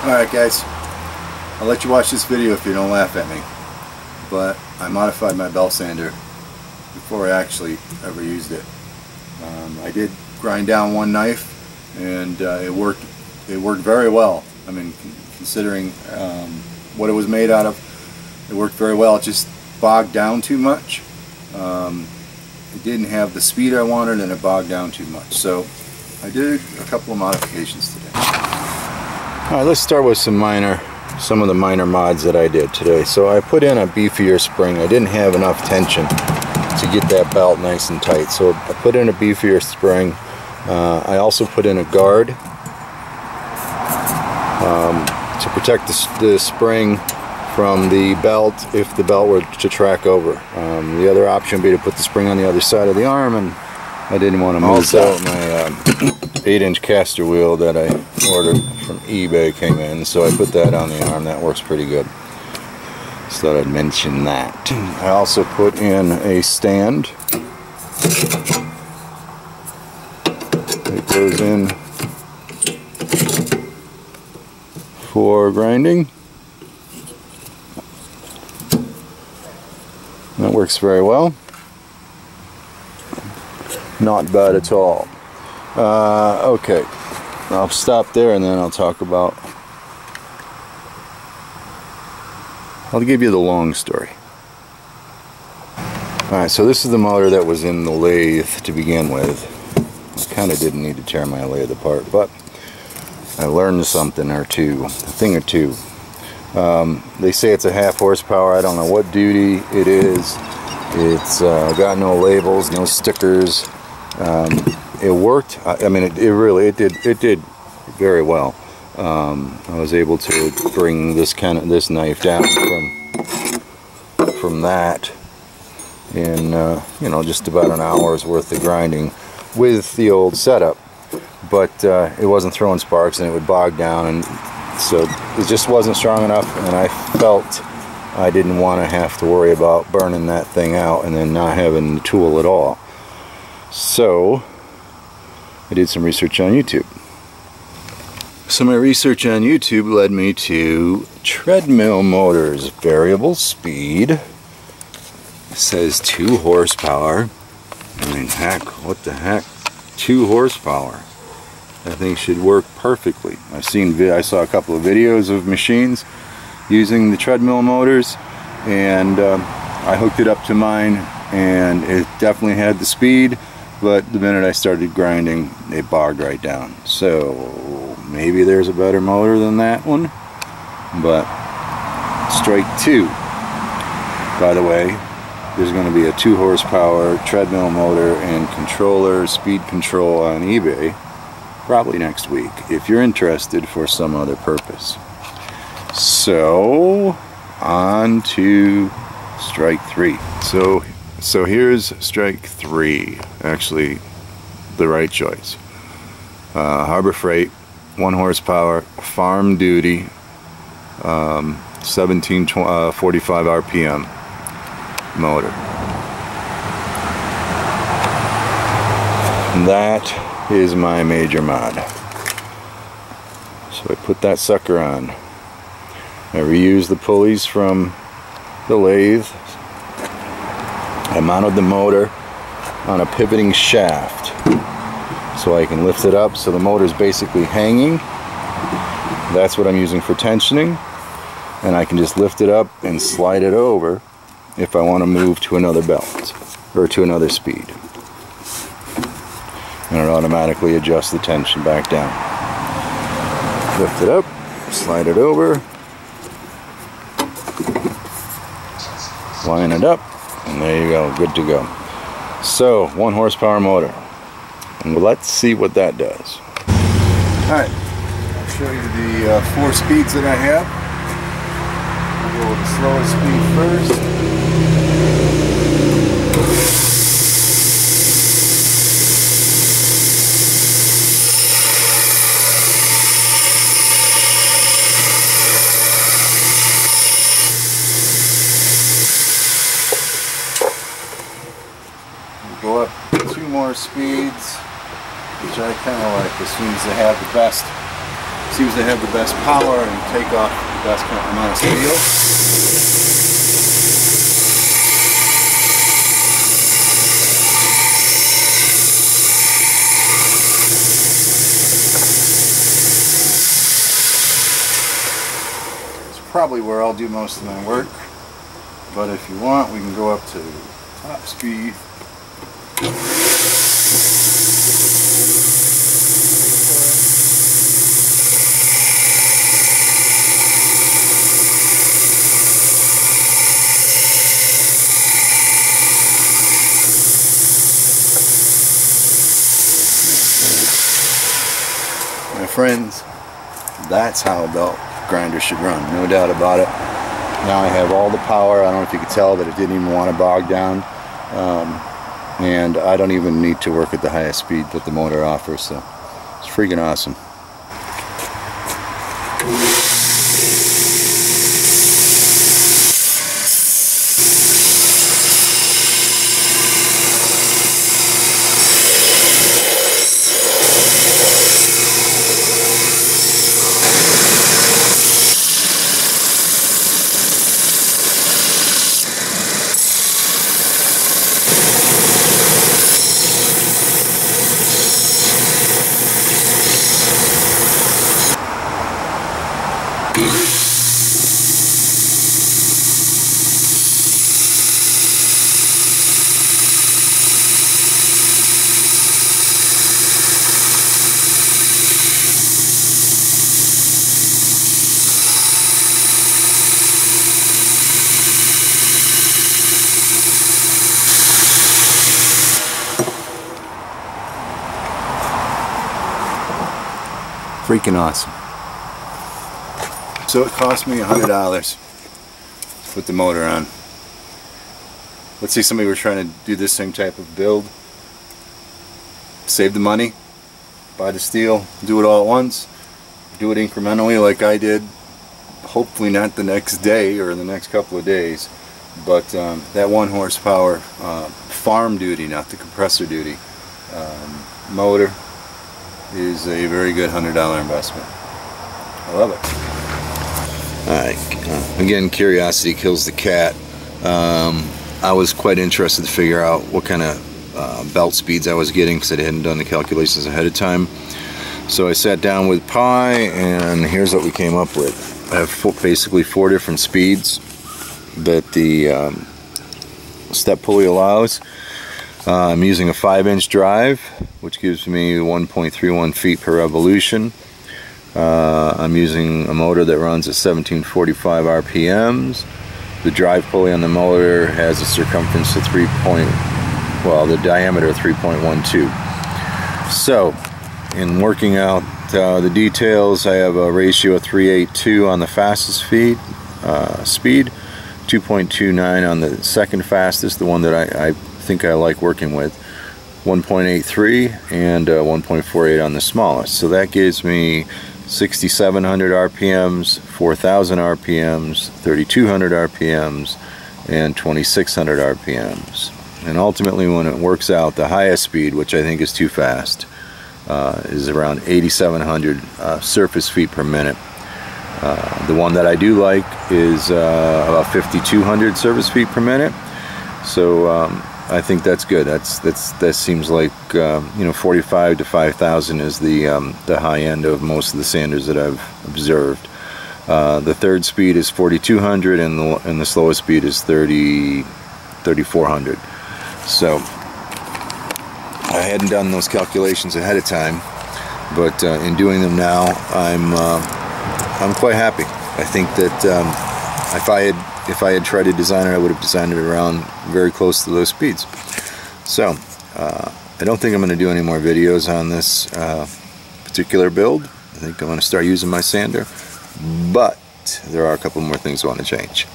Alright guys, I'll let you watch this video if you don't laugh at me, but I modified my belt sander before I actually ever used it. I did grind down one knife and it worked very well. I mean, considering what it was made out of, it worked very well. It just bogged down too much. It didn't have the speed I wanted and it bogged down too much. So I did a couple of modifications today. Alright, let's start with some of the minor mods that I did today. So I put in a beefier spring. I didn't have enough tension to get that belt nice and tight, so I put in a beefier spring. I also put in a guard to protect the spring from the belt if the belt were to track over. The other option would be to put the spring on the other side of the arm, and I didn't want to move that. My 8-inch caster wheel that I ordered from eBay came in, so I put that on the arm. That works pretty good. Just thought I'd mention that. I also put in a stand. It goes in for grinding. That works very well. Not bad at all. Okay, I'll stop there and then I'll talk about, I'll give you the long story. Alright, so this is the motor that was in the lathe to begin with. I kind of didn't need to tear my lathe apart, but I learned something or two, a thing or two. They say it's a 1/2 horsepower. I don't know what duty it is. It's got no labels, no stickers. It worked. I mean, it did very well. I was able to bring this knife down from that in you know, just about an hour's worth of grinding with the old setup, but it wasn't throwing sparks and it would bog down, and so it just wasn't strong enough, and I felt I didn't want to have to worry about burning that thing out and then not having the tool at all. So I did some research on YouTube. So my research on YouTube led me to treadmill motors, variable speed. It says 2 horsepower. I mean, heck, what the heck? 2 horsepower. That thing should work perfectly. I saw a couple of videos of machines using the treadmill motors, and I hooked it up to mine, and it definitely had the speed. But the minute I started grinding, it bogged right down. So maybe there's a better motor than that one. But strike 2. By the way, there's going to be a 2 horsepower treadmill motor and controller, speed control on eBay probably next week if you're interested for some other purpose. So on to strike 3. So here's strike 3, actually the right choice. Harbor Freight, 1 horsepower, farm duty, 1745 RPM motor. That is my major mod. So I put that sucker on. I reused the pulleys from the lathe. I mounted the motor on a pivoting shaft so I can lift it up, so the motor is basically hanging. That's what I'm using for tensioning, and I can just lift it up and slide it over if I want to move to another belt or to another speed, and it automatically adjusts the tension back down. Lift it up, slide it over, line it up, and there you go, good to go. So 1 horsepower motor, and let's see what that does. Alright, I'll show you the 4 speeds that I have. We'll go with the slowest speed first. Go up 2 more speeds, which I kind of like. This seems to have the best seems to have the best power and take off the best amount of steel. Probably where I'll do most of my work, but if you want, we can go up to top speed. My friends, that's how a belt grinder should run, no doubt about it. Now I have all the power. I don't know if you could tell that it didn't even want to bog down, and I don't even need to work at the highest speed that the motor offers, so it's freaking awesome. Freaking awesome. So it cost me $100 to put the motor on. Let's say somebody were trying to do this same type of build. Save the money, buy the steel, do it all at once, do it incrementally like I did. Hopefully not the next day or the next couple of days, but that 1 horsepower farm duty, not the compressor duty, motor is a very good $100 investment. I love it. Alright, again, curiosity kills the cat. I was quite interested to figure out what kind of belt speeds I was getting because I hadn't done the calculations ahead of time. So I sat down with Pi, and here's what we came up with. I have basically 4 different speeds that the step pulley allows. I'm using a 5-inch drive, which gives me 1.31 feet per revolution. I'm using a motor that runs at 1745 RPMs. The drive pulley on the motor has a circumference of the diameter of 3.12. So, in working out the details, I have a ratio of 3:8:2 on the fastest speed, 2.29 on the second fastest, the one that I think I like working with, 1.83, and 1.48 on the smallest. So that gives me 6,700 RPMs, 4,000 RPMs, 3,200 RPMs, and 2,600 RPMs. And ultimately, when it works out, the highest speed, which I think is too fast, is around 8,700 surface feet per minute. The one that I do like is about 5,200 surface feet per minute. So I think that's good. That seems like 45 to 5,000 is the high end of most of the sanders that I've observed. The third speed is 4,200, and the slowest speed is 3,400. So I hadn't done those calculations ahead of time, but in doing them now, I'm quite happy. I think that if I had tried to design it, I would have designed it around very close to those speeds. So I don't think I'm going to do any more videos on this particular build. I think I'm going to start using my sander, but there are a couple more things I want to change.